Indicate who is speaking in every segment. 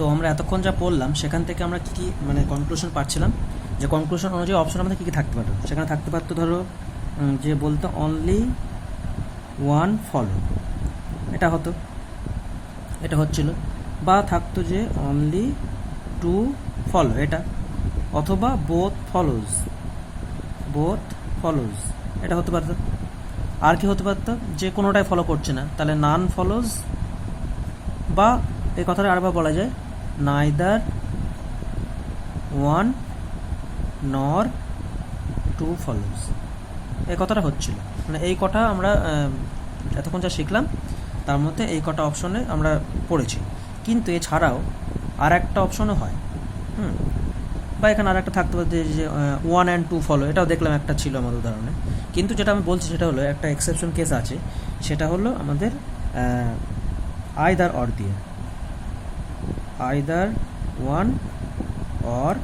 Speaker 1: তো আমরা এতক্ষণ যা পড়লাম সেখান থেকে আমরা কী কী মানে কনক্লুশন পাচ্ছিলাম, যে কনক্লুশন অনুযায়ী অপশন আমাদের কী কী থাকতে পারতো। সেখানে থাকতে পারতো ধরো যে বলতো অনলি ওয়ান ফলো, এটা হতো, এটা হচ্ছিল, বা থাকতো যে অনলি টু ফলো এটা, অথবা বোথ ফলোজ, এটা হতে পারতো। আর কি হতে পারতো, যে কোনোটাই ফলো করছে না, তাহলে নান ফলোজ, বা এই কথাটা আরেকবার বলা যায় নাইদার ওয়ান নর টু ফলোজ, এই কথাটা হচ্ছিল। মানে এই কথা আমরা এতক্ষণ যা শিখলাম তার মধ্যে এই কটা অপশনে আমরা পড়েছি। কিন্তু এছাড়াও আর একটা অপশনও হয়, বা এখানে আর একটা থাকতে পারে যে 1 and 2 ফলো, এটাও দেখলাম একটা ছিল আমার উদাহরণে। কিন্তু যেটা আমি বলছি সেটা হলো একটা এক্সেপশন কেস আছে, সেটা হলো আমাদের আইদার অর দিয়ে, আইদার 1 or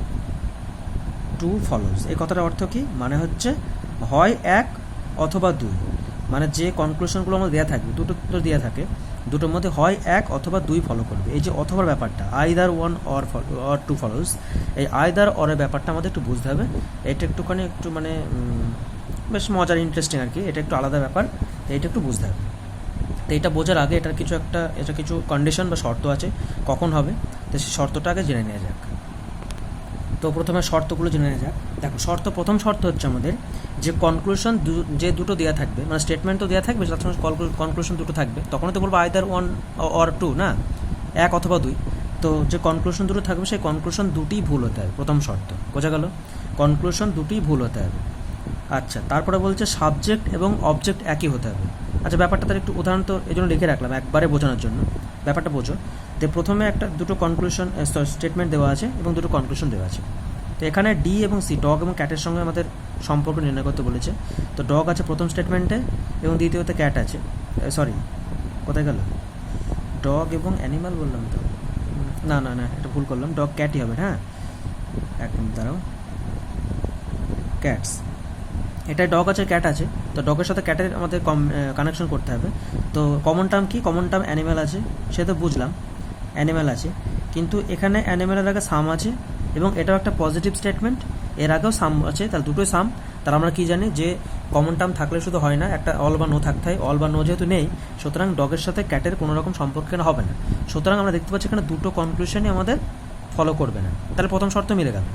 Speaker 1: 2 ফলোজ। এই কথাটার অর্থ কি, মানে হচ্ছে হয় 1 অথবা 2, মানে যে কনক্লুশনগুলো আমাদের দেওয়া থাকবে, দুটো দেওয়া থাকে, দুটোর মধ্যে হয় 1 অথবা 2 ফলো করবে। এই যে অথবার ব্যাপারটা, আইদার 1 or 2 ফলোজ, এই আইদার অরের ব্যাপারটা আমাদের একটু বুঝতে হবে। এটা একটুখানি একটু মানে বেশ মজার, ইন্টারেস্টিং আর কি, এটা একটু আলাদা ব্যাপার, এইটা একটু বুঝতে হবে। তো এটা বোঝার আগে এটা কিছু কন্ডিশন বা শর্ত আছে কখন হবে, তো সেই শর্তটা আগে জেনে নেওয়া যাক। তো প্রথমে শর্তগুলো জেনে নেওয়া যাক। দেখো প্রথম শর্ত হচ্ছে আমাদের যে কনক্লুশন যে দুটো দেওয়া থাকবে, মানে স্টেটমেন্ট তো দেওয়া থাকবে, তার সঙ্গে কনক্লুশন দুটো থাকবে, তখনই তো বলবো আইদার 1 or 2, না 1 অথবা 2। তো যে কনক্লুশন দুটো থাকবে সেই কনক্লুশন দুটিই ভুল হতে হবে, প্রথম শর্ত বোঝা গেল, কনক্লুশন দুটিই ভুল হতে হবে। আচ্ছা, তারপরে বলছে সাবজেক্ট এবং অবজেক্ট একই হতে হবে। আচ্ছা, ব্যাপারটা তার একটু উদাহরণ তো এই জন্য লিখে রাখলাম একবারে বোঝানোর জন্য, ব্যাপারটা বোঝো। তো প্রথমে দুটো কনক্লুশন স্টেটমেন্ট দেওয়া আছে এবং দুটো কনক্লুশন দেওয়া আছে। তো এখানে ডি এবং সি, ডগ এবং ক্যাটের সঙ্গে আমাদের সম্পর্ক নির্ণয় করতে বলেছে। তো ডগ আছে প্রথম স্টেটমেন্টে এবং দ্বিতীয়তে ক্যাট আছে, সরি কোথায় গেল, ডগ এবং অ্যানিমাল বললাম তো, না না না এটা ভুল করলাম, ডগ ক্যাটই হবে। হ্যাঁ, এক মিনিট দাঁড়াও, ক্যাটস, এটা ডগ আছে ক্যাট আছে, তো ডগের সাথে ক্যাটের আমাদের কানেকশন করতে হবে। তো কমন টার্ম কি, কমন টার্ম অ্যানিম্যাল আছে, সে তো বুঝলাম অ্যানিম্যাল আছে, কিন্তু এখানে অ্যানিম্যালের আগে সাম আছে এবং এটাও একটা পজিটিভ স্টেটমেন্ট, এর আগেও সাম আছে, তাহলে দুটোই সাম। তার আমরা কি জানি যে কমন টার্ম থাকলে শুধু হয় না, একটা অল বা নো থাকতে হয়, অল বা নো যেহেতু নেই, সুতরাং ডগের সাথে ক্যাটের কোনো রকম সম্পর্ক হবে না। সুতরাং আমরা দেখতে পাচ্ছি এখানে দুটো কনক্লুশনই আমাদের ফলো করবে না, তাহলে প্রথম শর্ত মিলে গেল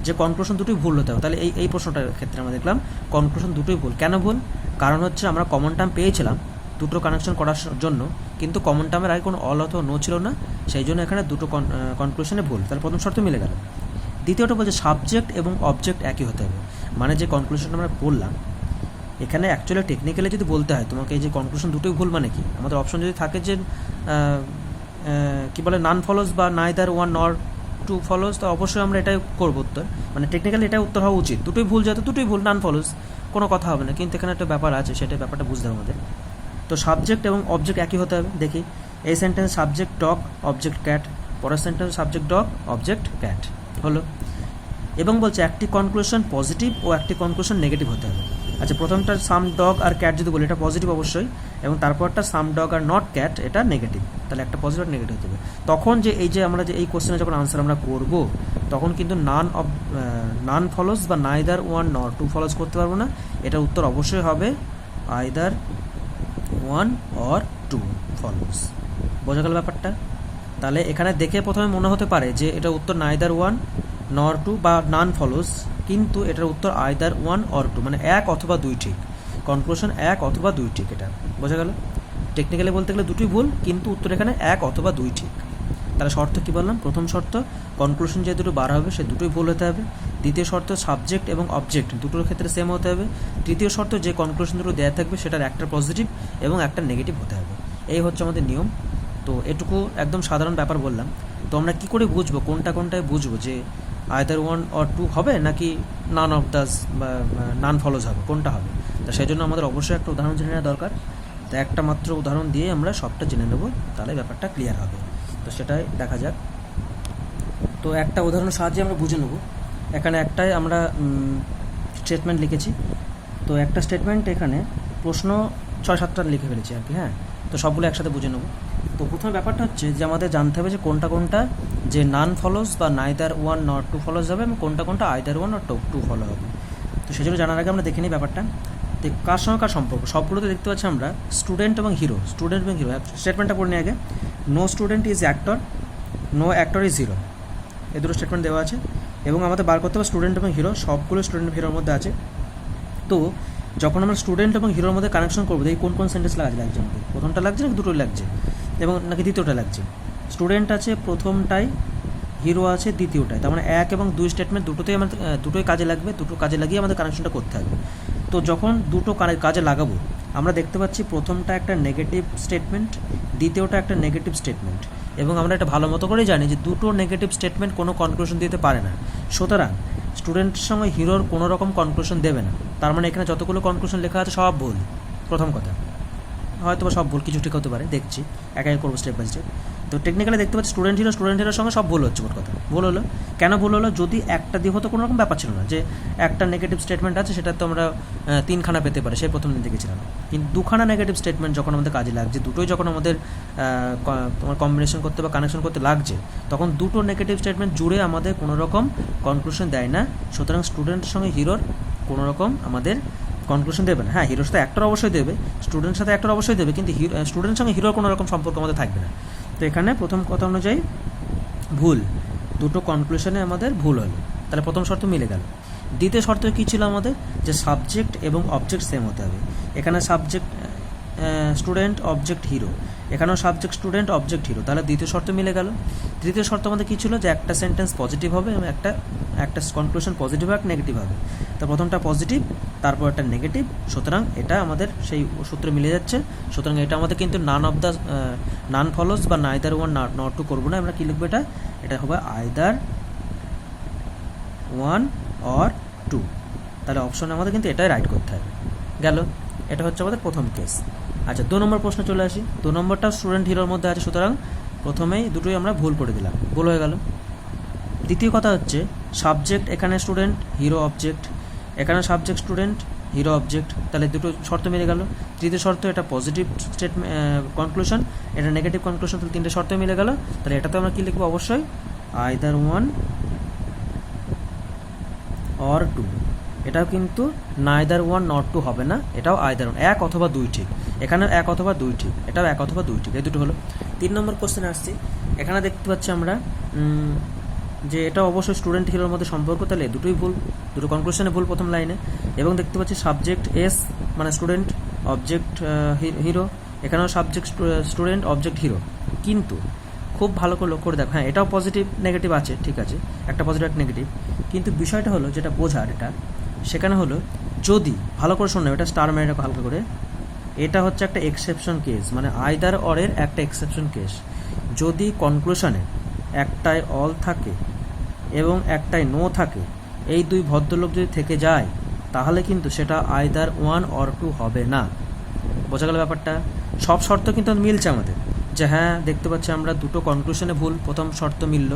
Speaker 1: যে কনক্লুশন দুটোই ভুল হতে হবে। তাহলে এই প্রশ্নটার ক্ষেত্রে আমরা দেখলাম কনক্লুশন দুটোই ভুল। কেন ভুল, কারণ হচ্ছে আমরা কমন টার্ম পেয়েছিলাম দুটো কানেকশন করার জন্য, কিন্তু কমন টার্মের আগে কোনো অল অথবা নো ছিল না, সেই জন্য এখানে দুটো কনক্লুশনে ভুল, তাহলে প্রথম শর্ত মিলে গেল। দ্বিতীয়টা বলছে সাবজেক্ট এবং অবজেক্ট একই হতে হবে, মানে যে কনক্লুশন আমরা বললাম এখানে অ্যাকচুয়ালি টেকনিক্যালি যদি বলতে হয় তোমাকে, এই যে কনক্লুশন দুটোই ভুল মানে কি, আমাদের অপশন যদি থাকে যে কি বলে নান ফলোজ বা নাইদার 1 nor 2 ফলোজ, তো অবশ্যই আমরা এটাই করবো উত্তর, মানে টেকনিক্যালি এটাই উত্তর হওয়া উচিত, দুটোই ভুল, যেহেতু দুটোই ভুল, নান ফলোজ, কোনো কথা হবে না। কিন্তু এখানে একটা ব্যাপার আছে, সেটা ব্যাপারটা বুঝতে হবে আমাদের। তো সাবজেক্ট এবং অবজেক্ট একই হতে হবে। দেখি এই sentence subject dog, object cat, পরের sentence subject dog, object cat হলো। এবং বলছে একটি কনক্লুশন পজিটিভ ও একটি কনক্লুশন নেগেটিভ হতে হবে। আচ্ছা, প্রথমটা সাম ডগ আর ক্যাট যদি বলি এটা পজিটিভ অবশ্যই, এবং তারপরটা সাম ডগ আর নট ক্যাট এটা নেগেটিভ, তাহলে একটা পজিটিভ আর নেগেটিভ হতে হবে। তখন যে আমরা যে এই কোশ্চেনে যখন আনসার আমরা করব, তখন কিন্তু নান ফলোজ বা নাইদার 1 nor 2 ফলোজ করতে পারবো না, এটার উত্তর অবশ্যই হবে আইদার 1 or 2 ফলোজ। বোঝা গেল ব্যাপারটা? তাহলে এখানে দেখে প্রথমে মনে হতে পারে যে এটা উত্তর নাইদার 1 nor 2 বা নান ফলোজ, কিন্তু এটার উত্তর আইদার 1 or 2, মানে 1 অথবা 2 ঠিক, কনক্লুশন 1 অথবা 2 ঠিক। এটা বোঝা গেল? টেকনিক্যালি বলতে গেলে দুটোই ভুল, কিন্তু উত্তর এখানে 1 অথবা 2 ঠিক। তাহলে শর্ত কী বললাম, প্রথম শর্ত কনক্লুশন যে দুটো বার হবে সে দুটোই ভুল হতে হবে। দ্বিতীয় শর্ত সাবজেক্ট এবং অবজেক্ট দুটোর ক্ষেত্রে সেম হতে হবে। তৃতীয় শর্ত যে কনক্লুশন দুটো দেওয়া থাকবে সেটার একটা পজিটিভ এবং একটা নেগেটিভ হতে হবে। এই হচ্ছে আমাদের নিয়ম। তো এটুকু একদম সাধারণ ব্যাপার বললাম। তো আমরা কী করে বুঝবো কোনটায় বুঝবো যে আইদার 1 or 2 হবে নাকি নান অফ দাস বা নান ফলোজ হবে, কোনটা হবে? তা সেই জন্য আমাদের অবশ্যই একটা উদাহরণ জেনে নেওয়া দরকার। তো একটা মাত্র উদাহরণ দিয়ে আমরা সবটা জেনে নেব, তাহলে ব্যাপারটা ক্লিয়ার হবে। তো সেটাই দেখা যাক। তো একটা উদাহরণের সাহায্যে আমরা বুঝে নেব। এখানে একটাই আমরা স্টেটমেন্ট লিখেছি, তো একটা স্টেটমেন্ট এখানে প্রশ্ন 6-7টা লিখে ফেলেছি আর কি। হ্যাঁ, তো সবগুলো একসাথে বুঝে নেব। তো প্রথমে ব্যাপারটা হচ্ছে যে আমাদের জানতে হবে যে কোনটা কোনটা যে নান ফলোস বা neither one not two follows যাবে এবং কোনটা কোনটা either one or two follow হবে। তো সেই জন্য জানার আগে আমরা দেখে নিই ব্যাপারটা। তো কার সঙ্গে কার সম্পর্ক, সবগুলোতে দেখতে পাচ্ছি আমরা স্টুডেন্ট এবং হিরো। স্টেটমেন্টটা পড়ে নিই আগে। No student is actor, no actor is hero, এই দুটো স্টেটমেন্ট দেওয়া আছে এবং আমাদের বার করতে হবে স্টুডেন্ট এবং হিরো, সবগুলো স্টুডেন্ট হিরোর মধ্যে আছে। তো যখন আমরা স্টুডেন্ট এবং হিরোর মধ্যে কানেকশন করবো, এই কোন কোন সেন্টেন্স লাগছে আমাদের, প্রথমটা লাগছে নাকি দুটোই লাগছে এবং নাকি দ্বিতীয়টা লাগছে। স্টুডেন্ট আছে প্রথমটাই, হিরো আছে দ্বিতীয়টায়, তার মানে 1 এবং 2 স্টেটমেন্ট দুটোতেই আমাদের দুটোই কাজে লাগবে, দুটো কাজে লাগিয়ে আমাদের কানেকশনটা করতে হবে। তো যখন দুটো কাজে লাগাবো আমরা দেখতে পাচ্ছি প্রথমটা একটা নেগেটিভ স্টেটমেন্ট, দ্বিতীয়টা একটা নেগেটিভ স্টেটমেন্ট, এবং আমরা এটা ভালো মতো করেই জানি যে দুটো নেগেটিভ স্টেটমেন্ট কোনো কনক্লুশন দিতে পারে না। সুতরাং স্টুডেন্টের সঙ্গে হিরোর কোনো রকম কনক্লুশন দেবে না। তার মানে এখানে যতগুলো কনক্লুশন লেখা আছে সব ভুল। প্রথম কথা, হয়তো বা সব ভুল, কিছু ঠিক হতে পারে, দেখছি এক এক করবো স্টেপ বাই স্টেপ। তো টেকনিক্যালি দেখতে পাচ্ছি স্টুডেন্ট হিরোর সঙ্গে সব ভুল হচ্ছে। মোট কথা ভুল হলো কেন? ভুল হলো যদি একটা দিয়ে হতো কোনো রকম ব্যাপার ছিল না, যে একটা নেগেটিভ স্টেটমেন্ট আছে সেটা তো আমরা 3খানা পেতে পারি, সেই প্রথম দিন দেখেছিলাম। কিন্তু 2খানা নেগেটিভ স্টেটমেন্ট যখন আমাদের কাজে লাগছে, দুটোই যখন আমাদের তোমার কম্বিনেশন করতে বা কানেকশন করতে লাগছে, তখন দুটো নেগেটিভ স্টেটমেন্ট জুড়ে আমাদের কোনো রকম কনক্লুশন দেয় না। সুতরাং স্টুডেন্টের সঙ্গে হিরোর কোনো রকম আমাদের কনক্লুশন দেবে না। হ্যাঁ, হিরোর সাথে অ্যাক্টর অবশ্যই দেবে, স্টুডেন্টের সাথে অ্যাক্টর অবশ্যই দেবে, কিন্তু স্টুডেন্টের সঙ্গে হিরোর কোনো রকম সম্পর্ক আমাদের থাকবে না। তো এখানে প্রথম কথা অনুযায়ী ভুল, দুটো কনক্লুশনে আমাদের ভুল হলো, তাহলে প্রথম শর্ত মিলে গেল। দ্বিতীয় শর্ত কী ছিল আমাদের, যে সাবজেক্ট এবং অবজেক্ট সেম হতে হবে। এখানে সাবজেক্ট স্টুডেন্ট, অবজেক্ট হিরো, এখানেও সাবজেক্ট স্টুডেন্ট, অবজেক্ট হিরো, তাহলে দ্বিতীয় শর্ত মিলে গেল। তৃতীয় শর্ত আমাদের কী ছিল, যে একটা সেন্টেন্স পজিটিভ হবে এবং একটা কনক্লুশন পজিটিভ আর নেগেটিভ হবে। তো প্রথমটা পজিটিভ, তারপর একটা নেগেটিভ, সুতরাং এটা আমাদের সেই সূত্রে মিলে যাচ্ছে। সুতরাং এটা আমাদের কিন্তু নান ফলোস বা নাইদার ওয়ান নট টু করবো না, আমরা কী লিখবো, এটা হবে আইদার ওয়ান অর টু। তাহলে অপশনে আমাদের কিন্তু এটাই রাইট করতে হবে। গেল, এটা হচ্ছে আমাদের প্রথম কেস। আচ্ছা, 2 নম্বর প্রশ্ন চলে আসি। 2 নম্বরটা স্টুডেন্ট হিরোর মধ্যে আছে, সুতরাং প্রথমেই দুটোই আমরা ভুল করে দিলাম, ভুল হয়ে গেল। দ্বিতীয় কথা হচ্ছে সাবজেক্ট এখানে স্টুডেন্ট, হিরো অবজেক্ট, এখানে সাবজেক্ট স্টুডেন্ট, হিরো অবজেক্ট, তাহলে দুটো শর্ত মিলে গেল। তৃতীয় শর্ত এটা পজিটিভ স্টেটমেন্ট কনক্লুশন, এটা নেগেটিভ কনক্লুশন, তাহলে 3টে শর্ত মিলে গেল। তাহলে এটাতে আমরা কী লিখবো, অবশ্যই আইদার ওয়ান অর টু। এটাও কিন্তু নাইদার ওয়ান নট টু হবে না, এটাও আইদার ওয়ান, 1 অথবা 2 ঠিক। এখানে 1 অথবা 2 ঠিক, এটাও 1 অথবা 2 ঠিক, এই দুটো হলো। 3 নম্বর কোশ্চেনে আসছি। এখানে দেখতে পাচ্ছি আমরা যে এটা অবশ্যই স্টুডেন্ট হিরোর মধ্যে সম্পর্ক, তাহলে দুটোই ভুল, দুটো কনক্লুশনে ভুল প্রথম লাইনে। এবং দেখতে পাচ্ছি সাবজেক্ট এস মানে স্টুডেন্ট, অবজেক্ট হিরো, এখানেও সাবজেক্ট স্টুডেন্ট, অবজেক্ট হিরো। কিন্তু খুব ভালো করে লক্ষ্য করে দেখো, হ্যাঁ এটাও পজিটিভ নেগেটিভ আছে, ঠিক আছে, একটা পজিটিভ একটা নেগেটিভ, কিন্তু বিষয়টা হলো যেটা বোঝার এটা সেখানে হলো, যদি ভালো করে শোনো, এটা স্টার মেরে রাখো হালকা করে, এটা হচ্ছে একটা এক্সেপশন কেস, মানে আইদার অরের একটা এক্সেপশন কেস। যদি কনক্লুশনে একটাই অল থাকে এবং একটাই নো থাকে, এই দুই ভদ্রলোক যদি থেকে যায়, তাহলে কিন্তু সেটা আইদার ওয়ান অর টু হবে না। বোঝা গেল ব্যাপারটা? সব শর্ত কিন্তু মিলছে আমাদের, যে হ্যাঁ দেখতে পাচ্ছি আমরা দুটো কনক্লুশনে ভুল, প্রথম শর্ত মিলল।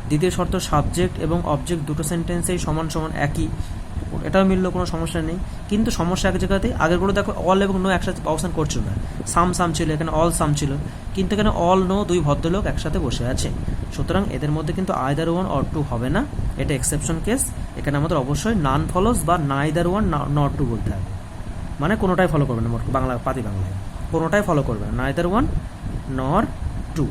Speaker 1: দ্বিতীয় শর্ত সাবজেক্ট এবং অবজেক্ট দুটো সেন্টেন্সেই সমান সমান একই, এটাও মিললো, কোনো সমস্যা নেই। কিন্তু সমস্যা এক জায়গাতেই, আগেরগুলো দেখো অল এবং নো একসাথে অবস্থান করছিল না, সাম ছিল, এখানে অল সাম ছিল, কিন্তু এখানে অল নো দুই ভদ্রলোক একসাথে বসে আছে। সুতরাং এদের মধ্যে কিন্তু আইদার ওয়ান অর টু হবে না, এটা এক্সেপশন কেস। এখানে আমাদের অবশ্যই নান ফলোস বা নাইদার ওয়ান নট টু বলতে হবে, মানে কোনোটাই ফলো করবে না, বাংলায় কোনোটাই ফলো করবে না, নাইদার ওয়ান নর টু।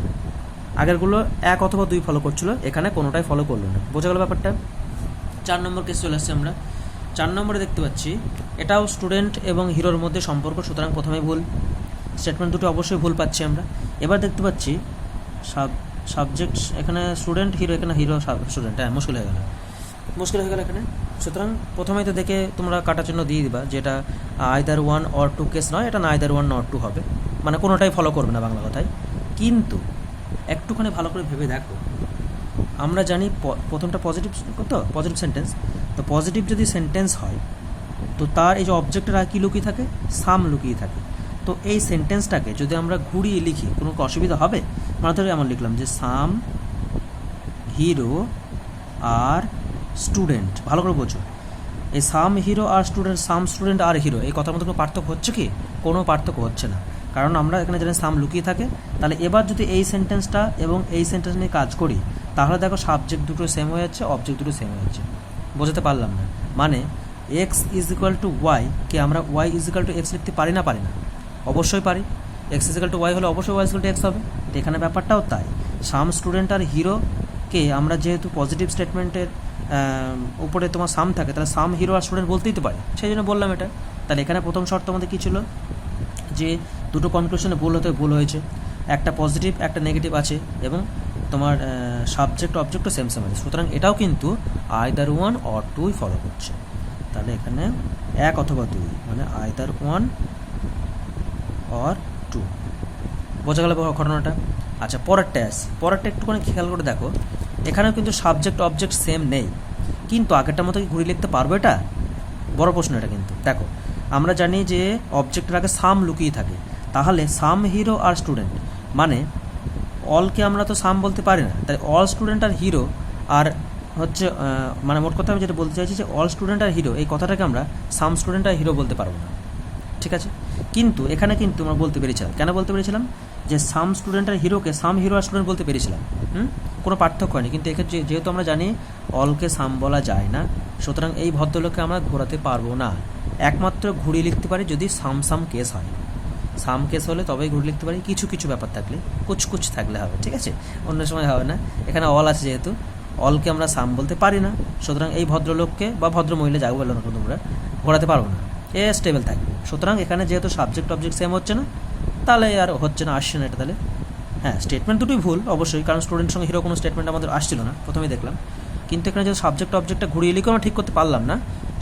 Speaker 1: আগেরগুলো 1 অথবা 2 ফলো করছিল, এখানে কোনোটাই ফলো করলো না। বোঝা গেল ব্যাপারটা? 4 নম্বর কেস চলে আসছে আমরা। 4 নম্বরে দেখতে পাচ্ছি এটাও স্টুডেন্ট এবং হিরোর মধ্যে সম্পর্ক, সুতরাং প্রথমে ভুল, স্টেটমেন্ট দুটো অবশ্যই ভুল পাচ্ছি আমরা। এবার দেখতে পাচ্ছি সাবজেক্ট এখানে স্টুডেন্ট হিরো, এখানে হিরো স্টুডেন্ট, হ্যাঁ মুশকিল হয়ে গেল এখানে। সুতরাং প্রথমেই তো দেখে তোমরা কাটা চিহ্ন দিয়ে দিবা, যেটা either one or two case নয়, এটা নাইদার ওয়ান নট টু হবে, মানে কোনোটাই ফলো করবে না বাংলা কথায়। কিন্তু একটুখানি ভালো করে ভেবে দেখো, আমরা জানি প্রথমটা পজিটিভ সেন্টেন্স, তো পজিটিভ যদি সেন্টেন্স হয় তো তার এই যে অবজেক্টের আর কি লুকিয়ে থাকে, সাম লুকিয়ে থাকে। তো এই সেন্টেন্সটাকে যদি আমরা ঘুরিয়ে লিখি কোনো অসুবিধা হবে? মানে ধরে আমরা লিখলাম যে সাম হিরো আর স্টুডেন্ট, ভালো করে বোঝো, এই সাম হিরো আর স্টুডেন্ট, সাম স্টুডেন্ট আর হিরো, এই কথার মধ্যে কোনো পার্থক্য হচ্ছে কি? কোনো পার্থক্য হচ্ছে না, কারণ আমরা এখানে জানি সাম লুকিয়ে থাকে। তাহলে এবার যদি এই সেন্টেন্সটা এবং এই সেন্টেন্স নিয়ে কাজ করি, তাহলে দেখো সাবজেক্ট দুটো সেম হয়ে যাচ্ছে, অবজেক্ট দুটো সেম হয়ে যাচ্ছে। বোঝাতে পারলাম না? মানে x is equal to y কে আমরা y is equal to x লিখতে পারি না? পারি না? অবশ্যই পারি। X is equal to y হলে অবশ্যই y is equal to x হবে। তো এখানে ব্যাপারটাও তাই। সাম স্টুডেন্ট আর হিরোকে আমরা যেহেতু পজিটিভ স্টেটমেন্টের উপরে তোমার সাম থাকে, তাহলে সাম হিরো আর স্টুডেন্ট বলতেই তো পারি, সেই জন্য বললাম এটা। তাহলে এখানে প্রথম শর্ত আমাদের কী ছিল? যে দুটো কনক্লুশনে ভুল হতে ভুল হয়েছে, একটা পজিটিভ একটা নেগেটিভ আছে, এবং তোমার সাবজেক্ট অবজেক্টও সেম সেম আছে। সুতরাং এটাও কিন্তু আইদার ওয়ান অর টুই ফলো করছে। তাহলে এখানে এক অথবা দুই, মানে আইদার ওয়ান অর টু। বোঝা গেল ঘটনাটা? আচ্ছা, পরেরটা আসি। পরেরটা একটুখানি খেয়াল করে দেখো, এখানেও কিন্তু সাবজেক্ট অবজেক্ট সেম নেই, কিন্তু আগেরটার মতো কি ঘুরিয়ে লিখতে পারবো? এটা বড় প্রশ্ন। এটা কিন্তু দেখো, আমরা জানি যে অবজেক্টের আগে সাম লুকিয়ে থাকে, তাহলে সাম হিরো আর স্টুডেন্ট, মানে অলকে আমরা তো সাম বলতে পারি না, তাই অল স্টুডেন্ট আর হিরো আর হচ্ছে মানে মোট কথা আমি যেটা বলতে চাইছি যে অল স্টুডেন্ট আর হিরো এই কথাটাকে আমরা সাম স্টুডেন্ট আর হিরো বলতে পারবো না, ঠিক আছে? কিন্তু এখানে কিন্তু আমরা বলতে পেরেছিলাম। কেন বলতে পেরেছিলাম? যে সাম স্টুডেন্ট আর হিরোকে সাম হিরো আর স্টুডেন্ট বলতে পেরেছিলাম, কোনো পার্থক্য হয়নি। কিন্তু এক্ষেত্রে যেহেতু আমরা জানি অলকে সাম বলা যায় না, সুতরাং এই ভদ্রলোককে আমরা ঘোরাতে পারবো না। একমাত্র ঘুরিয়ে লিখতে পারি যদি সাম সাম কেস হয়। সাম কেস হলে তবেই ঘুরিয়ে লিখতে পারি, কিছু কিছু ব্যাপার থাকলে, কুচ থাকলে হবে, ঠিক আছে? অন্য সময় হবে না। এখানে অল আছে যেহেতু, অলকে আমরা সাম বলতে পারি না, সুতরাং এই ভদ্রলোককে বা ভদ্রমহিলা যাকে বললো না তোমরা, ঘোরাতে পারবো না, এ স্টেবল থাকবে। সুতরাং এখানে যেহেতু সাবজেক্ট অবজেক্ট সেম হচ্ছে না, তাহলে আর হচ্ছে না, আসছে না এটা। তাহলে হ্যাঁ, স্টেটমেন্ট দুটোই ভুল অবশ্যই, কারণ স্টুডেন্টের সঙ্গে হিরো কোনো স্টেটমেন্ট আমাদের আসছিল না, প্রথমেই দেখলাম। কিন্তু এখানে যেহেতু সাবজেক্ট অবজেক্টটা ঘুরিয়ে লিখে আমরা ঠিক করতে পারলাম না,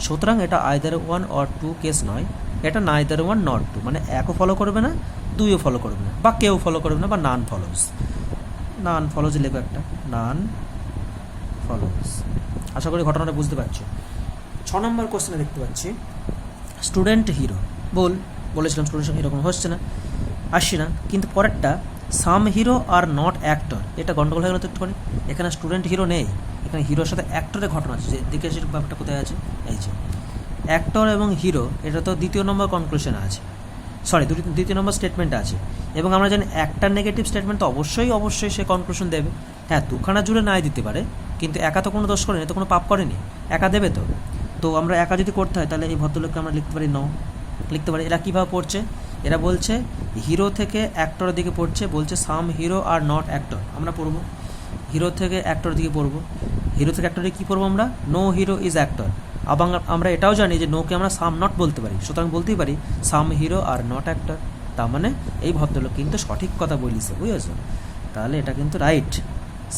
Speaker 1: সুতরাং এটা either one or two case নয়, এটা নাইদার ওয়ান নট টু, মানে একও ফলো করবে না, দুইও ফলো করবে না, বা কেউ ফলো করবে না, বা নান ফলোজ। নান ফলোজ লেখো একটা, নান ফলোজ। আশা করি ঘটনাটা বুঝতে পারছো। 6 নম্বর কোশ্চেনে দেখতে পাচ্ছি স্টুডেন্ট হিরো। বলেছিলাম স্টুডেন্ট হিরো কোনো হচ্ছে না, আসছি না। কিন্তু পরেরটা সাম হিরো আর নট অ্যাক্টর, এটা গন্ডগোল হয়ে গেল তো একটুখানি। এখানে স্টুডেন্ট হিরো নেই, এখানে হিরোর সাথে অ্যাক্টরের ঘটনা আছে। যে দিকে সে ব্যাপারটা কোথায় আছে? এই যে অ্যাক্টর এবং হিরো, এটা তো দ্বিতীয় নম্বর কনক্লুশনে আছে, সরি দ্বিতীয় নম্বর স্টেটমেন্টে আছে। এবং আমরা জানি একটা নেগেটিভ স্টেটমেন্ট তো অবশ্যই সে কনক্লুশন দেবে। হ্যাঁ, দুখানা জুড়ে নাই দিতে পারে, কিন্তু একা তো কোনো দোষ করেনি, তো কোনো পাপ করেনি, একা দেবে তো। তো আমরা একা যদি করতে হয়, তাহলে এই ভদ্রলোককে আমরা লিখতে পারি লিখতে পারি। এরা কীভাবে পড়ছে? এরা বলছে হিরো থেকে অ্যাক্টরের দিকে পড়ছে, বলছে সাম হিরো আর নট অ্যাক্টর। আমরা পড়বো হিরো থেকে অ্যাক্টরের দিকে পড়বো। হিরো থেকে অ্যাক্টরে কী পড়বো আমরা? No hero is actor. আবার আমরা এটাও জানি যে নোকে আমরা সাম নট বলতে পারি, সুতরাং বলতেই পারি সাম হিরো আর নট অ্যাক্টর। তার মানে এই ভদ্রলোক কিন্তু সঠিক কথা বলিছে, বুঝেছো? তাহলে এটা কিন্তু right,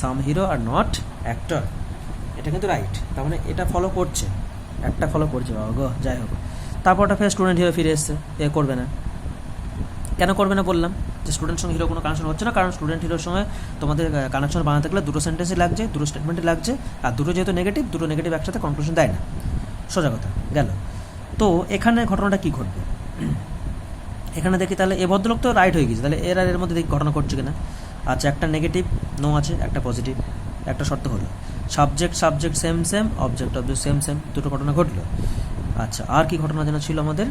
Speaker 1: some hero are not actor, এটা কিন্তু রাইট। তার মানে এটা ফলো করছে, একটা ফলো করছে, বাবা গো। যাই হোক, তারপরটা ফের স্টুডেন্ট হিরো ফিরে এসছে, এ করবে না। কেন করবে না বললাম? যে স্টুডেন্ট সঙ্গে হিরো কোনো কানেকশন হচ্ছে না, কারণ স্টুডেন্ট হিরোর সঙ্গে তোমাদের কানেকশন বানাতে গেলে দুটো সেন্টেন্সই লাগছে, দুটো স্টেটমেন্টই লাগছে, আর দুটো যেহেতু নেগেটিভ, দুটো নেগেটিভ একসাথে কনক্লুশন দেয় না, সোজা কথা গেল। তো এখানে ঘটনাটা কী ঘটবে? এখানে দেখি তাহলে এ ভদ্রলোক তো রাইট হয়ে গেছে, তাহলে এর আর এর মধ্যে দেখি ঘটনা ঘটছে কিনা। আচ্ছা, একটা নেগেটিভ নো আছে, একটা পজিটিভ, একটা শর্ত হলো সাবজেক্ট সেম, অবজেক্ট সেম, দুটো ঘটনা ঘটলো। আচ্ছা, আর কি ঘটনা যেন ছিল আমাদের?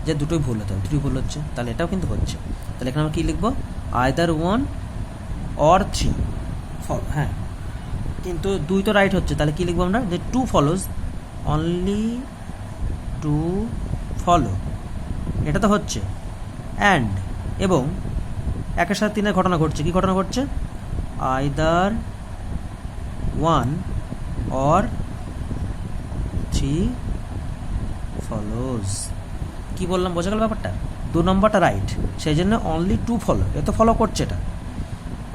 Speaker 1: যে দুটোই ভুল হতে হবে, দুটোই ভুল হচ্ছে, তাহলে এটাও কিন্তু হচ্ছে। তাহলে এখানে আমরা কী লিখবো? Either one or three follow. হ্যাঁ, কিন্তু দুই তো রাইট হচ্ছে, তাহলে কী লিখবো আমরা? যে two follows, only two follow, এটা তো হচ্ছে। অ্যান্ড এবং একের সাথে তিনের ঘটনা ঘটছে। কি ঘটনা ঘটছে? Either one or three follows. কি বললাম, বোঝা গেল ব্যাপারটা? 2 নম্বরটা রাইট, সেই জন্য অনলি টু ফলো, এ তো ফলো করছে এটা।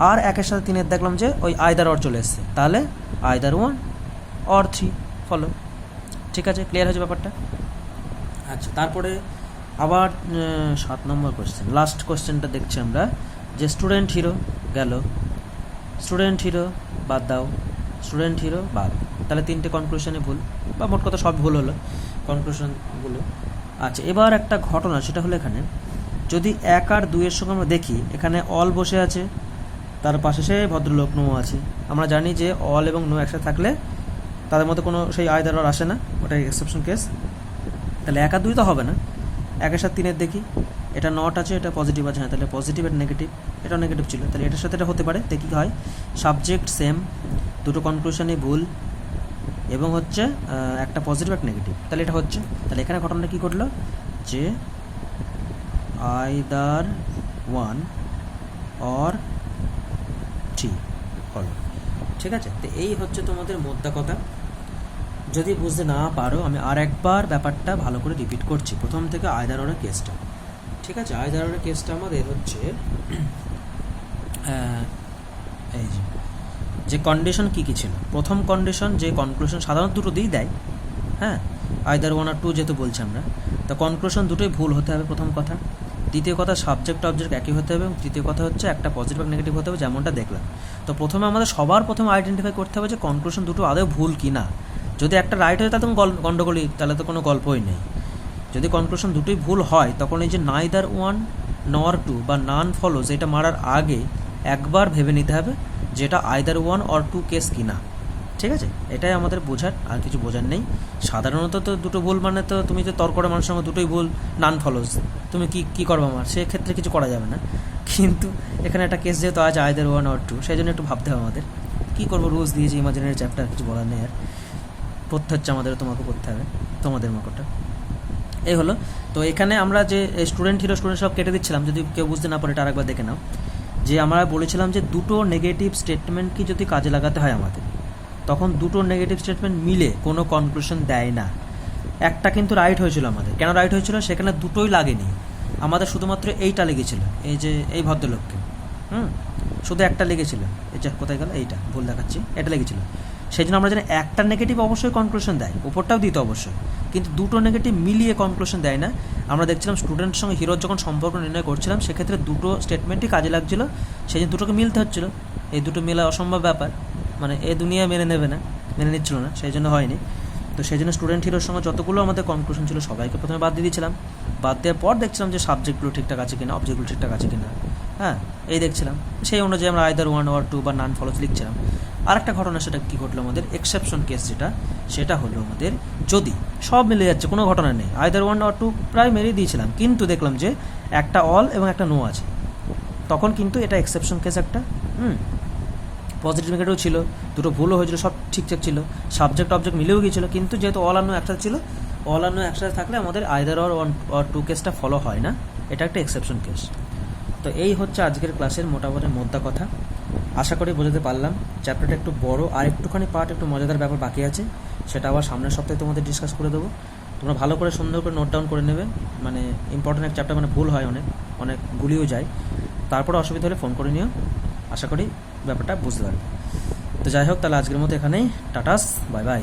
Speaker 1: আর একের সাথে তিনের দেখলাম যে ওই আইদার অর চলে এসছে, তাহলে either one or three follow. ঠিক আছে, ক্লিয়ার হয়েছে ব্যাপারটা? আচ্ছা, তারপরে আবার 7 নম্বর কোশ্চেন, লাস্ট কোশ্চেনটা দেখছি আমরা, যে স্টুডেন্ট হিরো গেল, স্টুডেন্ট হিরো বাদ দাও, স্টুডেন্ট হিরো বাদ, তাহলে 3টে কনক্লুশনে ভুল, বা মোট কথা সব ভুল হলো কনক্লুশনগুলো। আচ্ছা, এবার একটা ঘটনা, সেটা হলো এখানে যদি 1 আর 2 এর সঙ্গে আমরা দেখি, এখানে অল বসে আছে, তার পাশে সে ভদ্রলোক নো আছে। আমরা জানি যে অল এবং নো একসাথে থাকলে তাদের মধ্যে কোনো সেই আইদার অর আসে না, ওটা এক্সেপশন কেস। তাহলে 1 আর 2 তো হবে না, 1 এর সাথে 3 দেখি, এটা নট আছে, এটা পজিটিভ আছে, হ্যাঁ তাহলে পজিটিভ এটা নেগেটিভ, এটা নেগেটিভ ছিল, তাহলে এটার সাথে এটা হতে পারে। তো কী হয়, সাবজেক্ট সেম, দুটো কনক্লুশনই ভুল, এবং হচ্ছে একটা পজিটিভ একটা নেগেটিভ, তাহলে এটা হচ্ছে। তাহলে এখানে ঘটনাটা কী ঘটলো, যে আইদার ওয়ান অর থ্রি হলো, ঠিক আছে। তো এই হচ্ছে তোমাদের মোদ্দা কথা। যদি বুঝতে না পারো আমি আর একবার ব্যাপারটা ভালো করে রিপিট করছি, প্রথম থেকে আইদার অরের কেসটা, ঠিক আছে। আইদার অরের কেসটা আমাদের হচ্ছে এই যে কন্ডিশন কী কী ছিল। প্রথম কন্ডিশন, যে কনক্লুশন সাধারণত দুটো দিয়েই দেয়, হ্যাঁ, আইদার ওয়ান আর টু যেহেতু বলছি আমরা, তো কনক্লুশন দুটোই ভুল হতে হবে প্রথম কথা। দ্বিতীয় কথা, সাবজেক্ট অবজেক্ট একই হতে হবে, এবং তৃতীয় কথা হচ্ছে একটা পজিটিভ আর নেগেটিভ হতে হবে, যেমনটা দেখলাম। তো প্রথমে আমাদের সবার প্রথমে আইডেন্টিফাই করতে হবে যে কনক্লুশন দুটো আদৌ ভুল কি না। যদি একটা রাইট হয় তাহলে তো গণ্ডগোলই, তাহলে তো কোনো গল্পই নেই। যদি কনক্লুশন দুটোই ভুল হয় তখন এই যে নাইদার ওয়ান নর টু বা নান ফলোজ, এটা মারার আগে একবার ভেবে নিতে হবে যে এটা either one or two case কি না, ঠিক আছে। এটাই আমাদের বোঝার, আর কিছু বোঝার নেই। সাধারণত তো দুটো ভুল মানে তো তুমি যে তর্ক করে মানুষের সঙ্গে দুটোই ভুল, নান ফলোজ, তুমি কী করবো আমার, সেক্ষেত্রে কিছু করা যাবে না। কিন্তু এখানে একটা কেস যেহেতু আছে আইদার ওয়ান অর টু, সেই জন্য একটু ভাবতে হবে আমাদের কী করবো। রুলস দিয়েছি, ইমাজিনারি চ্যাপ্টার, কিছু বলার নেই আর, পড়তে হচ্ছে আমাদের, তোমাকে করতে হবে, তোমাদের মকটা এই হলো। তো এখানে আমরা যে স্টুডেন্ট হিরো স্টুডেন্ট সব কেটে দিচ্ছিলাম, যদি কেউ বুঝতে না পারে এটা আরেকবার দেখে নাও, যে আমরা বলেছিলাম যে দুটো নেগেটিভ স্টেটমেন্টকে যদি কাজে লাগাতে হয় আমাদের, তখন দুটো নেগেটিভ স্টেটমেন্ট মিলে কোনো কনক্লুশন দেয় না। একটা কিন্তু রাইট হয়েছিল আমাদের, কেন রাইট হয়েছিল, সেখানে দুটোই লাগেনি, আমাদের শুধুমাত্র এইটা লেগেছিল, এই যে এই ভদ্রলোককে, শুধু একটা লেগেছিল, এই যে কোথায় গেল, এইটা ভুল দেখাচ্ছি, এটা লেগেছিল। সেই জন্য আমরা জানি একটা নেগেটিভ অবশ্যই কনক্লুশন দেয়, উপরটাও দিত অবশ্যই, কিন্তু দুটো নেগেটিভ মিলিয়ে কনক্লুশন দেয় না। আমরা দেখছিলাম স্টুডেন্টের সঙ্গে হিরোর যখন সম্পর্ক নির্ণয় করছিলাম, সেক্ষেত্রে দুটো স্টেটমেন্টই কাজে লাগছিল, সেই জন্য দুটোকে মিলতে হচ্ছিল। এই দুটো মেলা অসম্ভব ব্যাপার, মানে এ দুনিয়া মেনে নেবে না, মেনে নিচ্ছিল না, সেই জন্য হয়নি। তো সেই জন্য স্টুডেন্ট হিরোর সঙ্গে যতগুলো আমাদের কনক্লুশন ছিল সবাইকে প্রথমে বাদ দিয়ে দিয়েছিলাম। বাদ দেওয়ার পর দেখছিলাম যে সাবজেক্টগুলো ঠিকঠাক আছে কিনা, অবজেক্টগুলো ঠিকঠাক আছে কিনা, হ্যাঁ এই দেখছিলাম। সেই অনুযায়ী আমরা আইদার ওয়ান ওয়ার টু বা নান ফলোজ লিখছিলাম। আর একটা ঘটনা, সেটা কী ঘটলো আমাদের, এক্সেপশন কেস যেটা, সেটা হলো আমাদের যদি সব মিলে যাচ্ছে, কোনো ঘটনা নেই, আইদার ওয়ান ওয়ার টু প্রায় মেরেই দিয়েছিলাম, কিন্তু দেখলাম যে একটা অল এবং একটা নো আছে, তখন কিন্তু এটা এক্সেপশন কেস একটা। পজিটিভ নেগেটিভ ছিল, দুটো ভুলও হয়েছিল, সব ঠিকঠাক ছিল, সাবজেক্ট অবজেক্ট মিলেও গিয়েছিলো, কিন্তু যেহেতু অল আর নো একসাথে ছিল, অল আর নো একসাথে থাকলে আমাদের either or one or two কেসটা ফলো হয় না, এটা একটা এক্সেপশন কেস। তো এই হচ্ছে আজকের ক্লাসের মোটামুটি মোদ্দা কথা। আশা করি বোঝাতে পারলাম। চ্যাপ্টারটা একটু বড়, আর একটুখানি পার্ট একটু মজাদার ব্যাপার বাকি আছে, সেটা আবার সামনের সপ্তাহে তোমাদের ডিসকাস করে দেবো। তোমরা ভালো করে সুন্দর করে নোট ডাউন করে নেবে, মানে ইম্পর্টেন্ট এক চ্যাপ্টার, মানে ভুল হয় অনেক গুলিও যায়, তারপরে অসুবিধা হলে ফোন করে নিও, আশা করি ব্যাপারটা বুঝতে পারবে। তো যাই হোক, তাহলে আজকের মতো এখানেই, টাটাস, বাই বাই।